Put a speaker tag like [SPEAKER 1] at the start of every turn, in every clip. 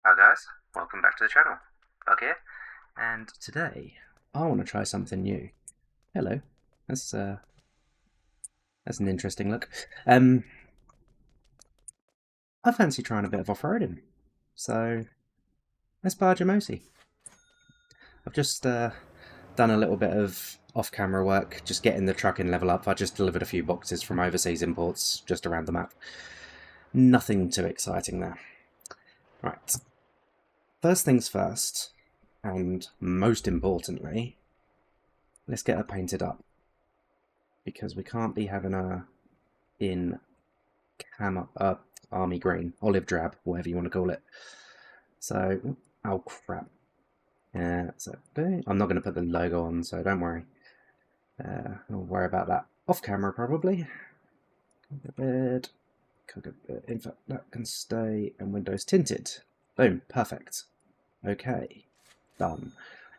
[SPEAKER 1] Hi guys, welcome back to the channel. Okay, and today I want to try something new. Hello, that's an interesting look. I fancy trying a bit of off-roading, so let's buy a Jamosi. I've just done a little bit of off-camera work, just getting the trucking level up. I just delivered a few boxes from overseas imports just around the map. Nothing too exciting there. Right, first things first, and most importantly, let's get her painted up. Because we can't be having her in army green, olive drab, whatever you want to call it. So, oh crap. I'm not going to put the logo on, so don't worry. I'll worry about that off camera probably. In fact, that can stay, and windows tinted. Boom, perfect. Okay, done.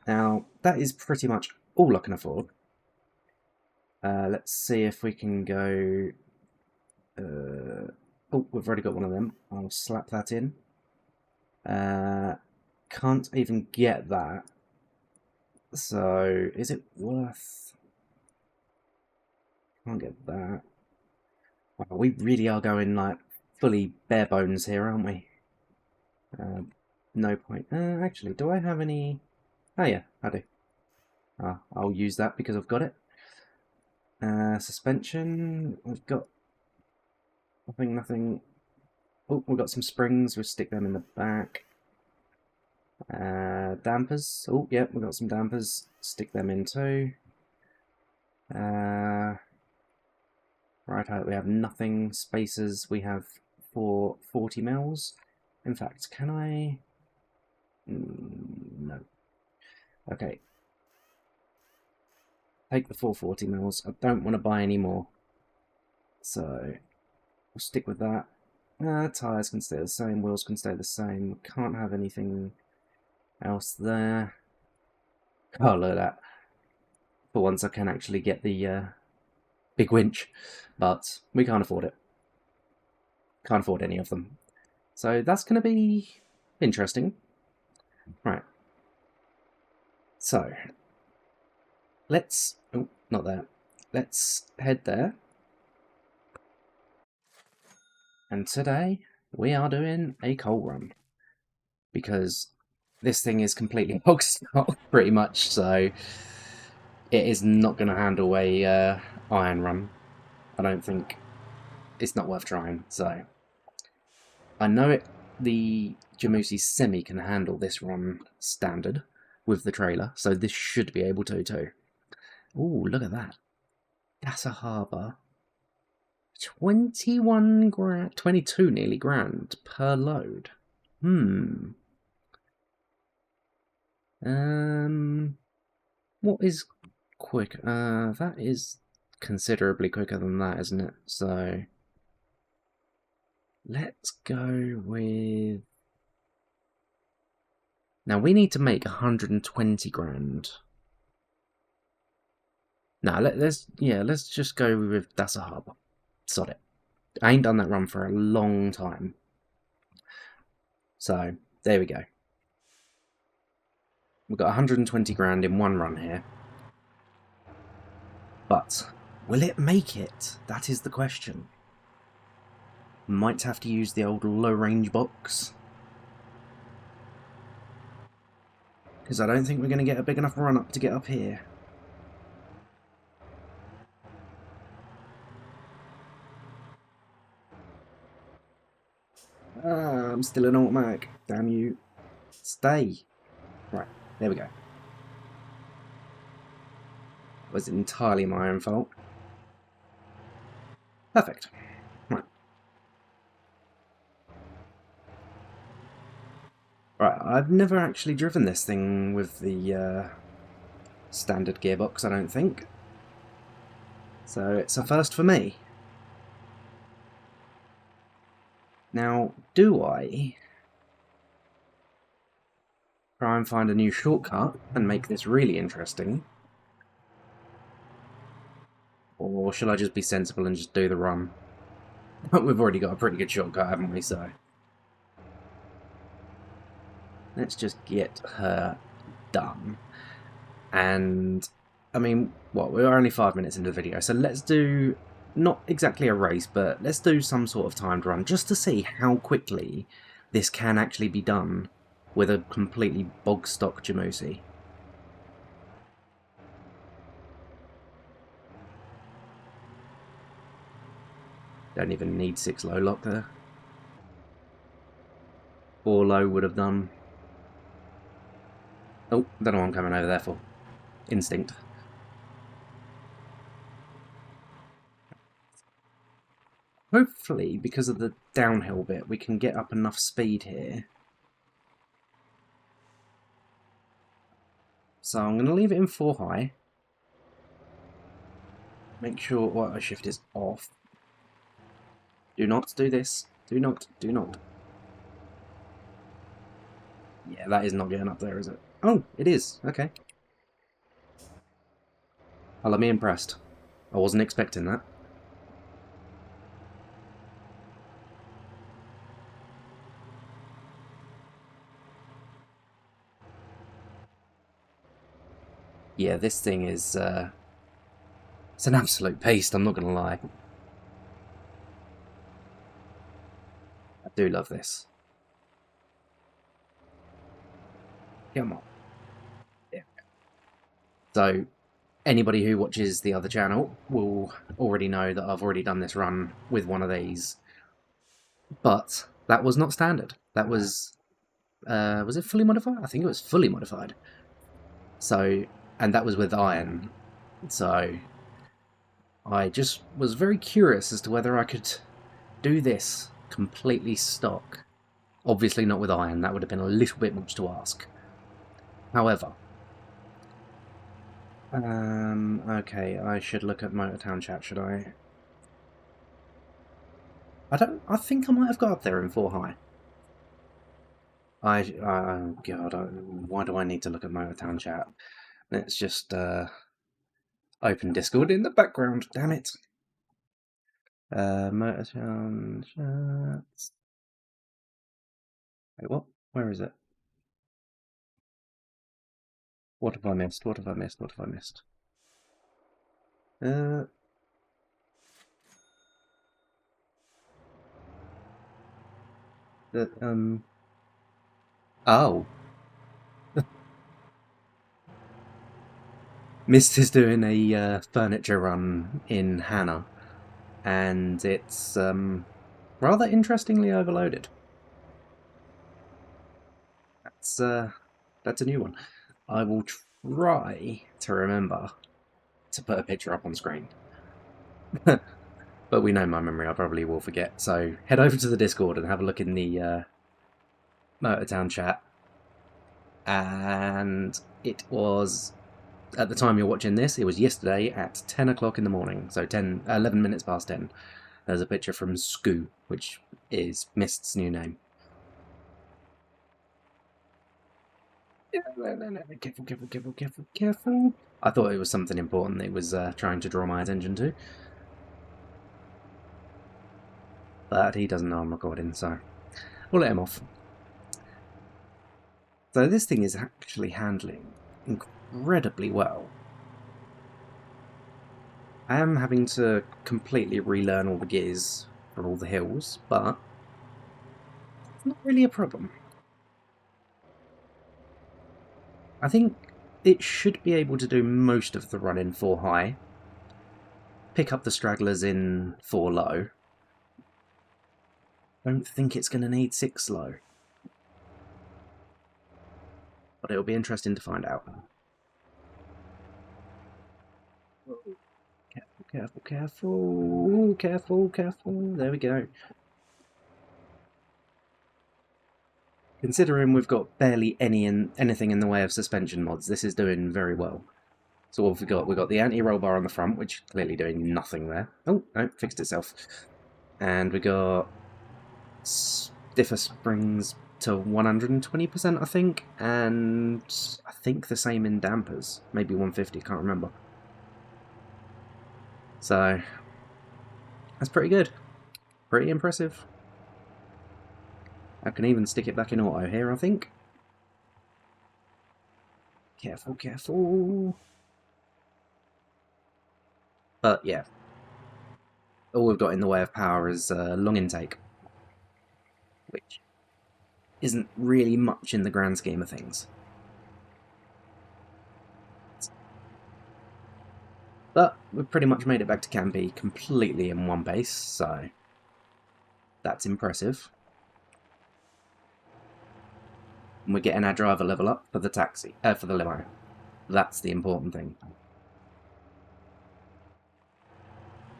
[SPEAKER 1] Now, that is pretty much all I can afford. Let's see if we can go... oh, we've already got one of them. I'll slap that in. Can't even get that. So, is it worth... Can't get that. Wow, we really are going, like, fully bare bones here, aren't we? No point. Actually, do I have any... Oh yeah, I do. I'll use that because I've got it. Suspension, we've got nothing. Oh, we've got some springs, we'll stick them in the back. Dampers, oh yeah, we've got some dampers, stick them in too. Right out, we have nothing. Spacers, we have for 40 mils. In fact, can I... no. Okay. Take the 440 mils. I don't want to buy any more. So, we'll stick with that. Tyres can stay the same, wheels can stay the same. Can't have anything else there. Oh, look at that. For once I can actually get the big winch, but we can't afford it. Can't afford any of them. So that's going to be interesting. Right. So, let's... oh, not there. Let's head there. And today, we are doing a coal run. Because this thing is completely hog style, pretty much, so it is not going to handle a iron run. I don't think it's not worth trying. So I know the Jamosi Semi can handle this run standard with the trailer, so this should be able to too. Ooh, look at that. That's a harbour. 21 grand, 22 nearly grand per load. What is quick? That is considerably quicker than that, isn't it? So, let's go with... Now, we need to make 120 grand. Now, let's just go with Dassa Harbour. Sod it. I ain't done that run for a long time. So, there we go. We've got 120 grand in one run here. But, will it make it? That is the question. Might have to use the old low-range box. Because I don't think we're going to get a big enough run-up to get up here. I'm still an automatic. Damn you. Stay. Right, there we go. Was it entirely my own fault? Perfect. Right. Right, I've never actually driven this thing with the standard gearbox, I don't think. So it's a first for me. Now, do I try and find a new shortcut and make this really interesting? Or shall I just be sensible and just do the run? We've already got a pretty good shortcut, haven't we, so... Let's just get her done. And, I mean, what, we're only 5 minutes into the video, so let's do, not exactly a race, but let's do some sort of timed run, just to see how quickly this can actually be done with a completely bog-stock Jamusi. Don't even need 6 low lock there. 4 low would have done. Oh, don't know what I'm coming over there for. Instinct. Hopefully, because of the downhill bit, we can get up enough speed here. So I'm going to leave it in 4 high. Make sure auto shift is off. Do not do this. Do not. Do not. Yeah, that is not getting up there, is it? Oh, it is. Okay. I'll let me impressed. I wasn't expecting that. Yeah, this thing is, it's an absolute beast, I'm not going to lie. I do love this. Come on. Yeah. So, anybody who watches the other channel will already know that I've already done this run with one of these. But that was not standard. That was it fully modified? I think it was fully modified. So, and that was with iron. So, I just was very curious as to whether I could do this completely stock. Obviously not with iron, that would have been a little bit much to ask. However, okay, I should look at MotorTown chat, should I? I think I might have got up there in 4 high. Oh god, why do I need to look at MotorTown chat? Let's just, open Discord in the background, damn it. MotorTown chat. Wait, what? Where is it? What have I missed? What have I missed? What have I missed? Oh. Mist is doing a furniture run in Hannah, and it's rather interestingly overloaded. That's a new one. I will try to remember to put a picture up on screen. But we know my memory, I probably will forget. So head over to the Discord and have a look in the MotorTown chat. And it was, at the time you're watching this, it was yesterday at 10 o'clock in the morning. So 11 minutes past 10. There's a picture from Scoo, which is Mist's new name. Careful, careful, careful, careful, careful. I thought it was something important it was trying to draw my attention to. But he doesn't know I'm recording, so we'll let him off. So this thing is actually handling incredibly well. I am having to completely relearn all the gears for all the hills, but it's not really a problem. I think it should be able to do most of the run in 4 high, pick up the stragglers in 4 low. Don't think it's going to need 6 low, but it'll be interesting to find out. Careful, careful, careful, careful, careful. There we go. Considering we've got barely anything in the way of suspension mods, this is doing very well. So what have we got? We've got the anti-roll bar on the front, which is clearly doing nothing there. Oh, no, it fixed itself. And we got stiffer springs to 120%, I think, and I think the same in dampers. Maybe 150, can't remember. So, that's pretty good. Pretty impressive. I can even stick it back in auto here, I think. Careful, careful. But yeah, all we've got in the way of power is long intake, which isn't really much in the grand scheme of things. But we've pretty much made it back to Campy completely in one pace, so that's impressive. And we're getting our driver level up for the taxi, for the limo. That's the important thing.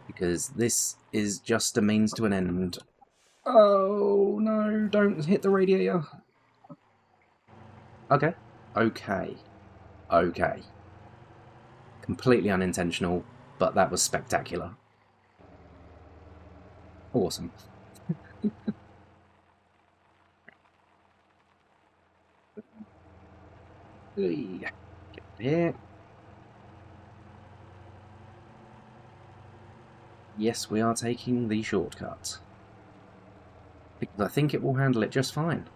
[SPEAKER 1] Because this is just a means to an end. Oh no, don't hit the radiator. Okay. Okay. Okay. Completely unintentional, but that was spectacular. Awesome. Get here. Yes, we are taking the shortcut. Because I think it will handle it just fine.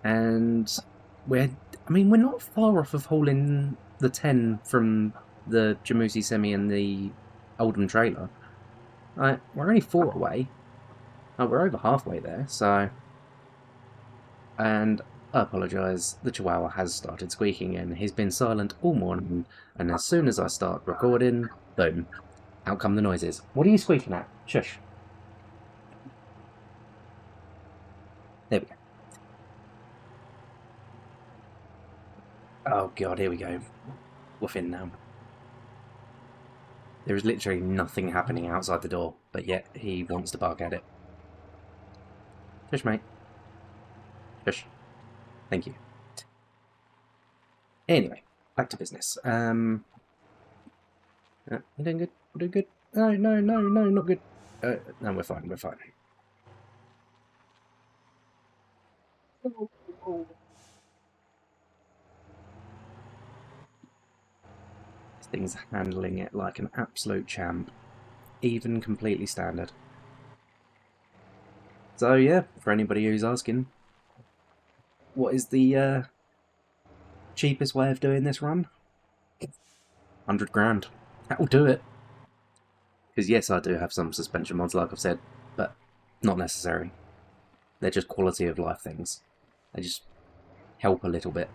[SPEAKER 1] And we're not far off of hauling the 10 from the Jamusi Semi and the Oldham trailer. We're only 4 away. We're over halfway there, so... And I apologise, the Chihuahua has started squeaking and he's been silent all morning, and as soon as I start recording, boom, out come the noises. What are you squeaking at? Shush. There we go. Oh god, here we go. We're in now. There is literally nothing happening outside the door, but yet he wants to bark at it. Shush, mate. Shush. Thank you. Anyway, back to business. We're doing good. We're doing good. No, no, no, no, not good. No, we're fine. We're fine. This thing's handling it like an absolute champ. Even completely standard. So yeah, for anybody who's asking, what is the cheapest way of doing this run? 100 grand. That will do it. Because yes, I do have some suspension mods, like I've said, but not necessary. They're just quality of life things. They just help a little bit.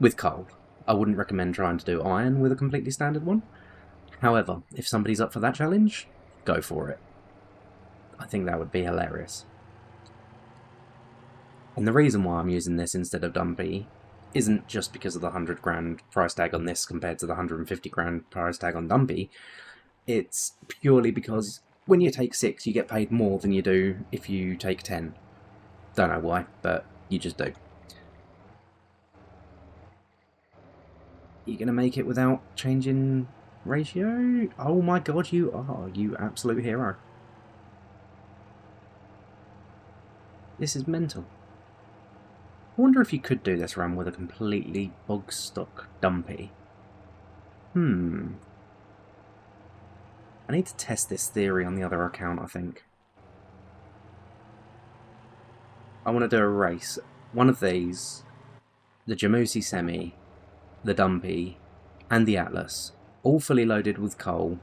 [SPEAKER 1] With coal, I wouldn't recommend trying to do iron with a completely standard one. However, if somebody's up for that challenge, go for it. I think that would be hilarious. And the reason why I'm using this instead of Dumpy isn't just because of the 100 grand price tag on this compared to the 150 grand price tag on Dumpy. It's purely because when you take 6, you get paid more than you do if you take 10. Don't know why, but you just do. You gonna make it without changing ratio? Oh my god, you are, you absolute hero. This is mental. I wonder if you could do this run with a completely bog stock Dumpy. I need to test this theory on the other account, I think. I want to do a race. One of these, the Jamusi Semi, the Dumpy, and the Atlas, all fully loaded with coal,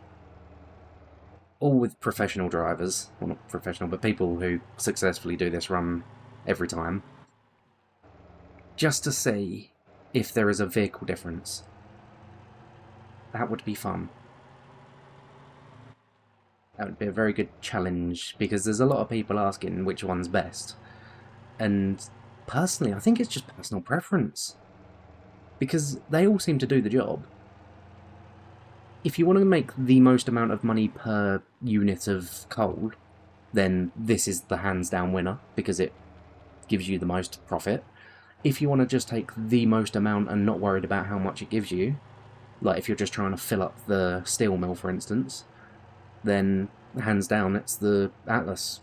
[SPEAKER 1] all with professional drivers. Well, not professional, but people who successfully do this run every time. Just to see if there is a vehicle difference. That would be fun. That would be a very good challenge, because there's a lot of people asking which one's best. And personally, I think it's just personal preference. Because they all seem to do the job. If you want to make the most amount of money per unit of coal, then this is the hands down winner, because it gives you the most profit. If you want to just take the most amount and not worried about how much it gives you, like if you're just trying to fill up the steel mill, for instance, then hands down it's the Atlas,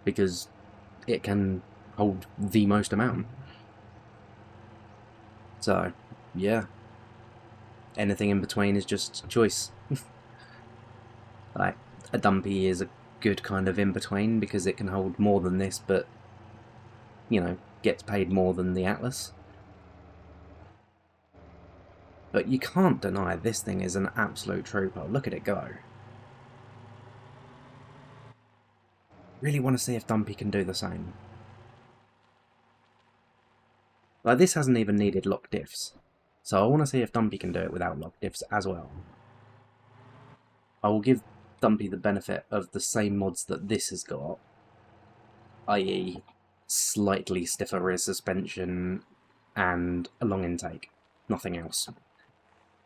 [SPEAKER 1] because it can hold the most amount. So, yeah. Anything in between is just choice. Like, a Dumpy is a good kind of in-between, because it can hold more than this, but, you know, gets paid more than the Atlas. But you can't deny this thing is an absolute trooper. Look at it go. Really want to see if Dumpy can do the same. Like, this hasn't even needed lock diffs. So I want to see if Dumpy can do it without lock diffs as well. I will give Dumpy the benefit of the same mods that this has got, i.e. slightly stiffer rear suspension and a long intake. Nothing else.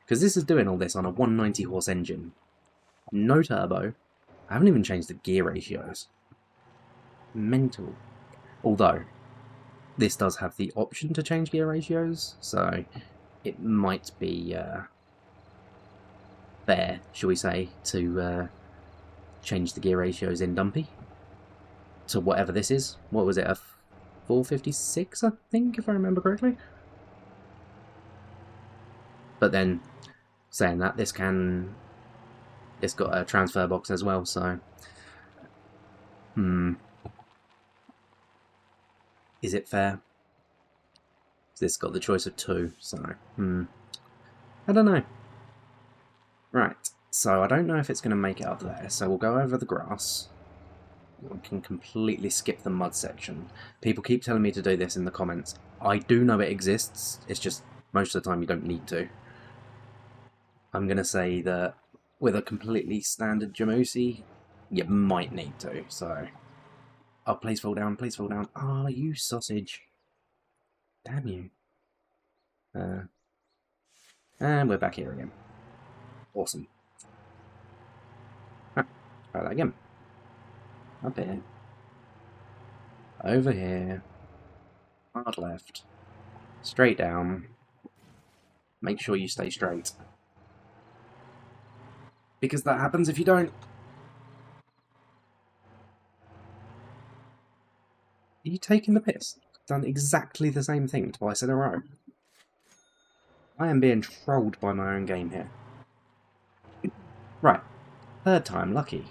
[SPEAKER 1] Because this is doing all this on a 190 horse engine. No turbo. I haven't even changed the gear ratios. Mental. Although, this does have the option to change gear ratios, so it might be fair, shall we say, to change the gear ratios in Dumpy to whatever this is. What was it, a 456, I think, if I remember correctly? But then, saying that, it's got a transfer box as well, so is it fair? This got the choice of 2, so I don't know. Right, so I don't know if it's going to make it up there, so we'll go over the grass. We can completely skip the mud section. People keep telling me to do this in the comments. I do know it exists, it's just most of the time you don't need to. I'm going to say that with a completely standard Jamusi, you might need to, so... Oh, please fall down, please fall down. Ah, oh, you sausage. Damn you. And we're back here again. Awesome. Ah, try that again. Up here. Over here. Hard left. Straight down. Make sure you stay straight. Because that happens if you don't. Are you taking the piss? I've done exactly the same thing twice in a row. I am being trolled by my own game here. Right. Third time lucky.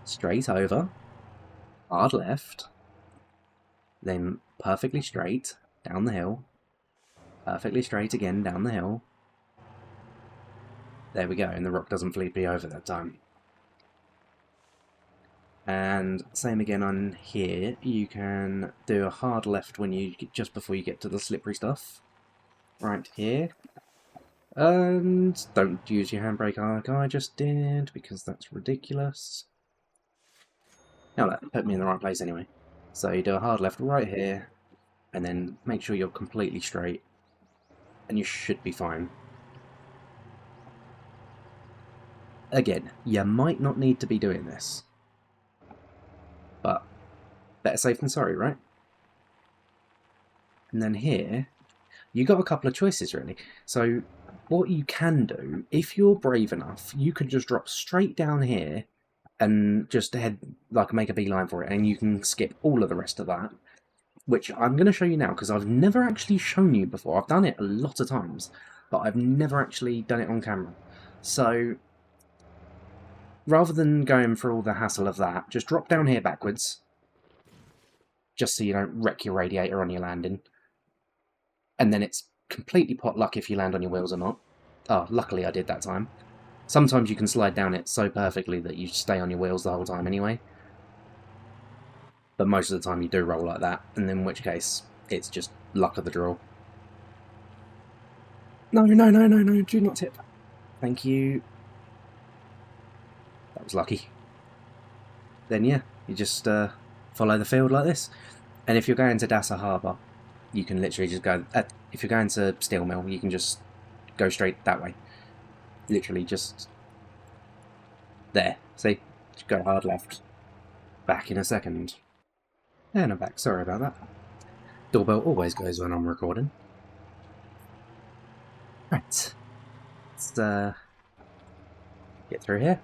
[SPEAKER 1] Straight over. Hard left. Then perfectly straight down the hill. Perfectly straight again down the hill. There we go, and the rock doesn't flip me over that time. And same again on here, you can do a hard left when you just before you get to the slippery stuff. Right here. And don't use your handbrake like I just did, because that's ridiculous. Now that put me in the right place anyway. So you do a hard left right here, and then make sure you're completely straight, and you should be fine. Again, you might not need to be doing this. But better safe than sorry, right? And then here, you got a couple of choices really. So what you can do, if you're brave enough, you can just drop straight down here and just head, like, make a beeline for it, and you can skip all of the rest of that, which I'm going to show you now, because I've never actually shown you before. I've done it a lot of times, but I've never actually done it on camera. So rather than going through all the hassle of that, just drop down here backwards, just so you don't wreck your radiator on your landing. And then it's completely pot luck if you land on your wheels or not. Oh, luckily I did that time. Sometimes you can slide down it so perfectly that you stay on your wheels the whole time anyway. But most of the time you do roll like that, and in which case, it's just luck of the draw. No, no, no, no, no, do not tip. Thank you. That was lucky. Then yeah, you just follow the field like this. And if you're going to Dassa Harbour, you can literally just go... if you're going to Steel Mill, you can just go straight that way. Literally just... there. See? Just go hard left. Back in a second. And I'm back. Sorry about that. Doorbell always goes when I'm recording. Right. Let's get through here.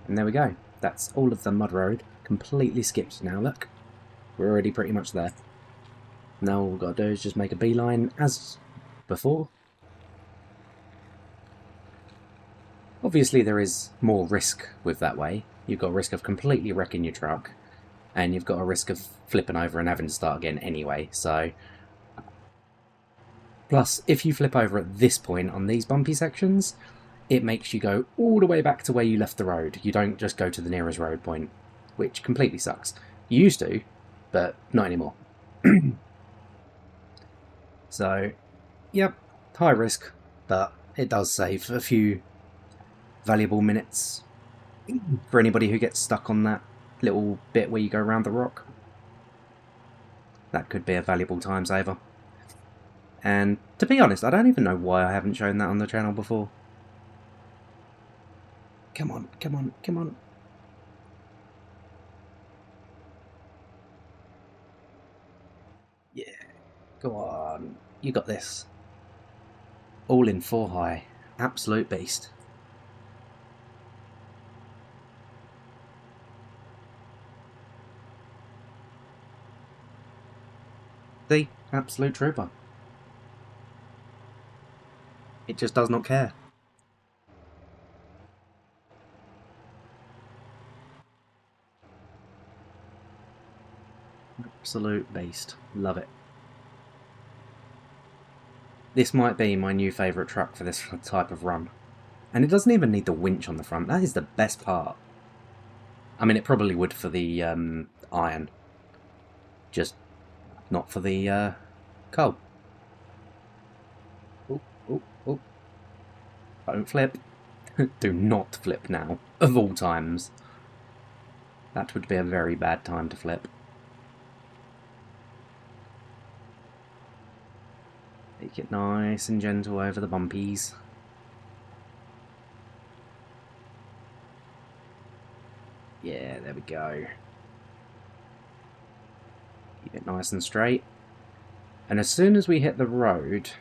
[SPEAKER 1] And there we go. That's all of the mud road. Completely skipped now, look. We're already pretty much there. Now all we've got to do is just make a beeline as before. Obviously there is more risk with that way. You've got a risk of completely wrecking your truck, and you've got a risk of flipping over and having to start again anyway, so... Plus, if you flip over at this point on these bumpy sections, it makes you go all the way back to where you left the road. You don't just go to the nearest road point, which completely sucks. You used to, but not anymore. So, yep, high risk, but it does save a few valuable minutes for anybody who gets stuck on that little bit where you go around the rock. That could be a valuable time saver. And to be honest, I don't even know why I haven't shown that on the channel before. Come on, come on, come on. Yeah, go on. You got this. All in 4 high. Absolute beast. The absolute trooper. It just does not care. Absolute beast. Love it. This might be my new favourite truck for this type of run. And it doesn't even need the winch on the front. That is the best part. I mean, it probably would for the iron. Just not for the coal. Oh, oh, oh. Don't flip. Do not flip now, of all times. That would be a very bad time to flip. Take it nice and gentle over the bumpies. Yeah, there we go. Keep it nice and straight. And as soon as we hit the road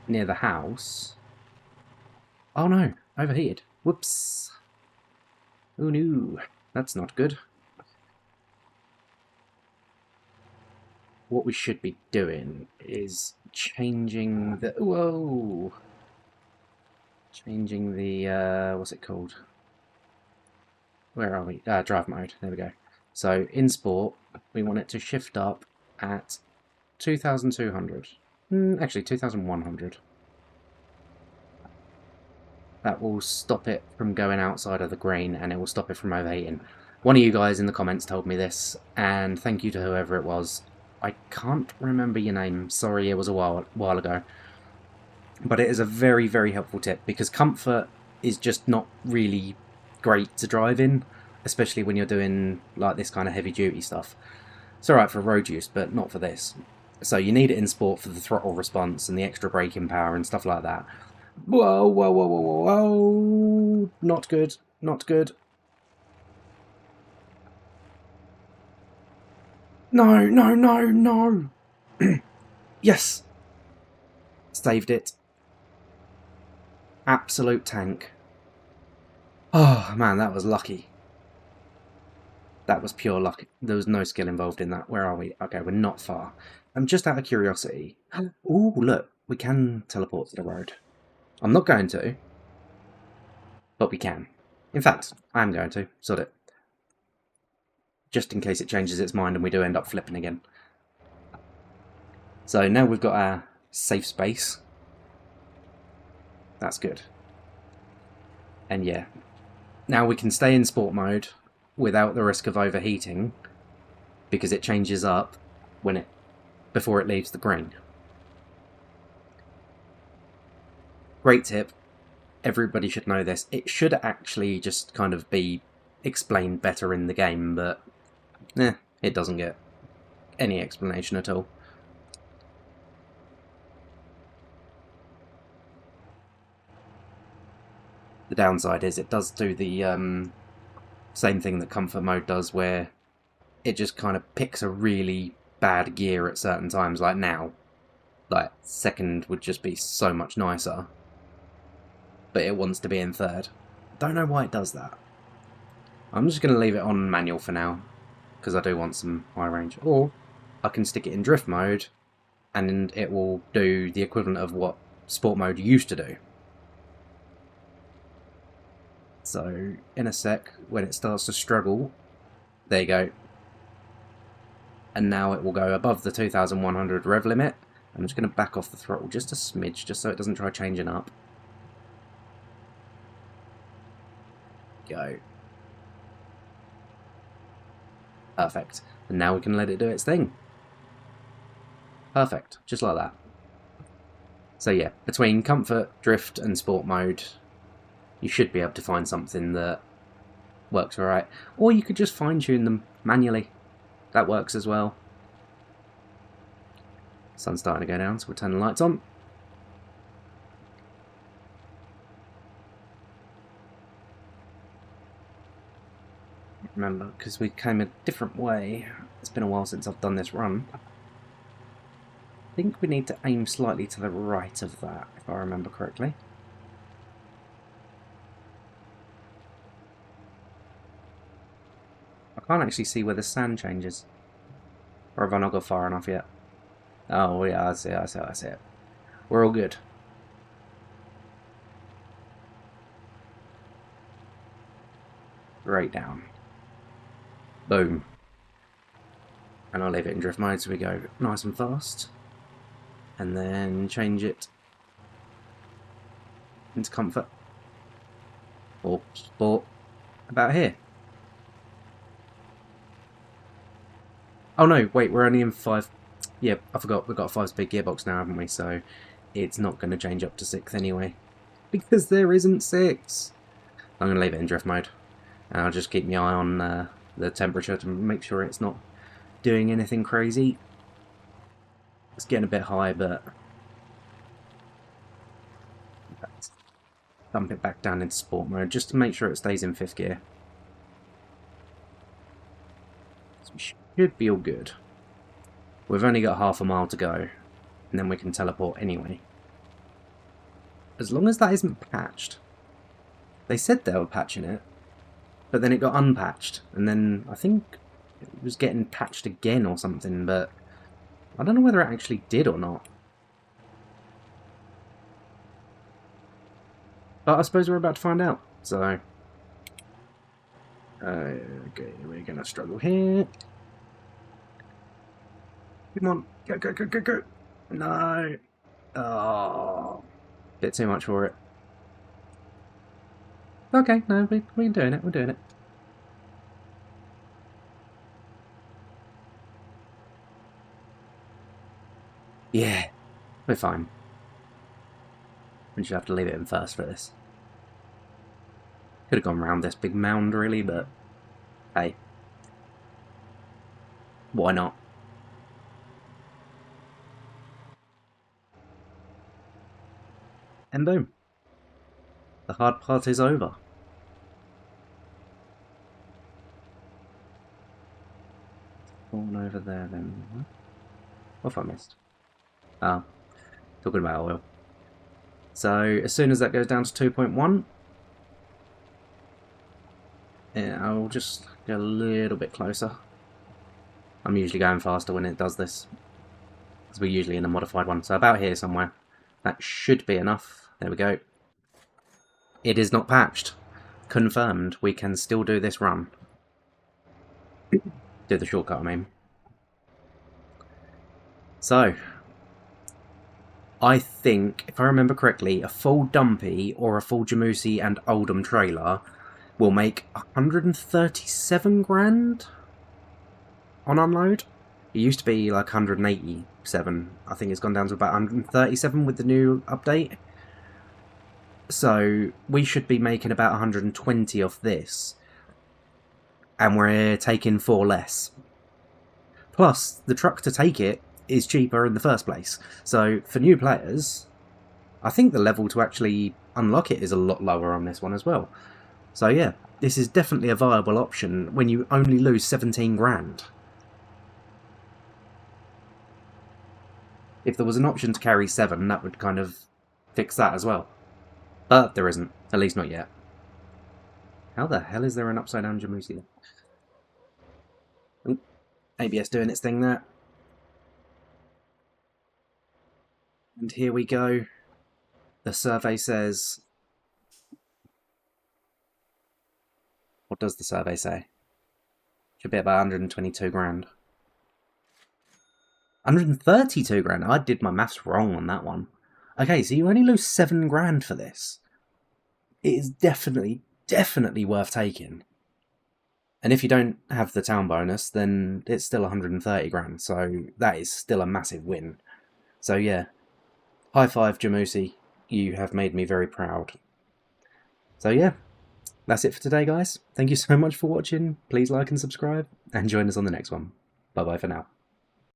[SPEAKER 1] near the house... Oh no, overheated. Whoops. Oh no, that's not good. What we should be doing is changing the... Whoa! Changing the... what's it called? Where are we? Drive mode. There we go. So, in Sport, we want it to shift up at 2,200. Actually, 2,100. That will stop it from going outside of the green, and it will stop it from overheating. One of you guys in the comments told me this, and thank you to whoever it was. I can't remember your name. Sorry, it was a while ago. But it is a very, very helpful tip, because comfort is just not really great to drive in, especially when you're doing like this kind of heavy duty stuff. It's alright for road use, but not for this. So you need it in Sport for the throttle response and the extra braking power and stuff like that. Whoa, whoa, whoa, whoa, whoa, whoa. Not good, not good. No, no, no, no. Yes. Saved it. Absolute tank. Oh, man, that was lucky. That was pure luck. There was no skill involved in that. Where are we? Okay, we're not far. I'm just out of curiosity. Ooh, look. We can teleport to the road. I'm not going to. But we can. In fact, I am going to. Sod it. Just in case it changes its mind and we do end up flipping again. So now we've got our safe space. That's good. And yeah. Now we can stay in Sport mode without the risk of overheating, because it changes up when before it leaves the green. Great tip. Everybody should know this. It should actually just kind of be explained better in the game, but it doesn't get any explanation at all. The downside is it does do the same thing that comfort mode does, where it just kind of picks a really bad gear at certain times, like now. Like, second would just be so much nicer, but it wants to be in third. Don't know why it does that. I'm just going to leave it on manual for now, because I do want some high range. Or I can stick it in drift mode, and it will do the equivalent of what Sport mode used to do. So in a sec, when it starts to struggle, there you go. And now it will go above the 2100 rev limit. I'm just going to back off the throttle just a smidge, just so it doesn't try changing up. Go. Perfect. And now we can let it do its thing. Perfect. Just like that. So yeah, between comfort, drift and sport mode, you should be able to find something that works alright. Or you could just fine tune them manually. That works as well. Sun's starting to go down, so we'll turn the lights on. Remember, because we came a different way. It's been a while since I've done this run. I think we need to aim slightly to the right of that, if I remember correctly. I can't actually see where the sand changes. Or have I not got far enough yet? Oh yeah, I see it. We're all good. Right down. Boom. And I'll leave it in drift mode so we go nice and fast. And then change it into comfort. Or sport. About here. Oh no, wait, we're only in 5. Yeah, I forgot, we've got a 5-speed gearbox now, haven't we? So it's not going to change up to 6 anyway. Because there isn't 6. I'm going to leave it in drift mode. And I'll just keep my eye on the temperature to make sure it's not doing anything crazy. It's getting a bit high, but let's dump it back down into sport mode just to make sure it stays in 5th gear. So we should be all good. We've only got half a mile to go, and then we can teleport anyway. As long as that isn't patched. They said they were patching it, but then it got unpatched, and then I think it was getting patched again or something, but I don't know whether it actually did or not. But I suppose we're about to find out, so... okay, we're going to struggle here. Come on, go, go, go, go, go! No! Oh, bit too much for it. Okay, no, we're doing it, we're doing it. Yeah, we're fine. We just have to leave it in first for this. Could have gone around this big mound, really, but hey, why not? And boom. The hard part is over. Going over there then. What have I missed? Oh, talking about oil. So as soon as that goes down to 2.1, yeah, I'll just go a little bit closer. I'm usually going faster when it does this, because we're usually in a modified one. So about here somewhere. That should be enough. There we go. It is not patched. Confirmed. We can still do this run. Do the shortcut, I mean. So, I think, if I remember correctly, a full Dumpy or a full Jamusi and Oldham trailer will make 137 grand on unload. It used to be like 187. I think it's gone down to about 137 with the new update. So we should be making about 120 off this. And we're taking 4 less. Plus, the truck to take it is cheaper in the first place. So for new players, I think the level to actually unlock it is a lot lower on this one as well. So yeah, this is definitely a viable option when you only lose 17 grand. If there was an option to carry 7, that would kind of fix that as well. But there isn't, at least not yet. How the hell is there an upside down Jamusi there? Oop, ABS doing its thing there. And here we go. The survey says What does the survey say? Should be about 122 grand. 132 grand? I did my maths wrong on that one. Okay, so you only lose 7 grand for this. It is definitely worth taking. And if you don't have the town bonus, then it's still 130 grand. So that is still a massive win. So yeah, high five, Jamusi. You have made me very proud. So yeah, that's it for today, guys. Thank you so much for watching. Please like and subscribe, and join us on the next one. Bye-bye for now.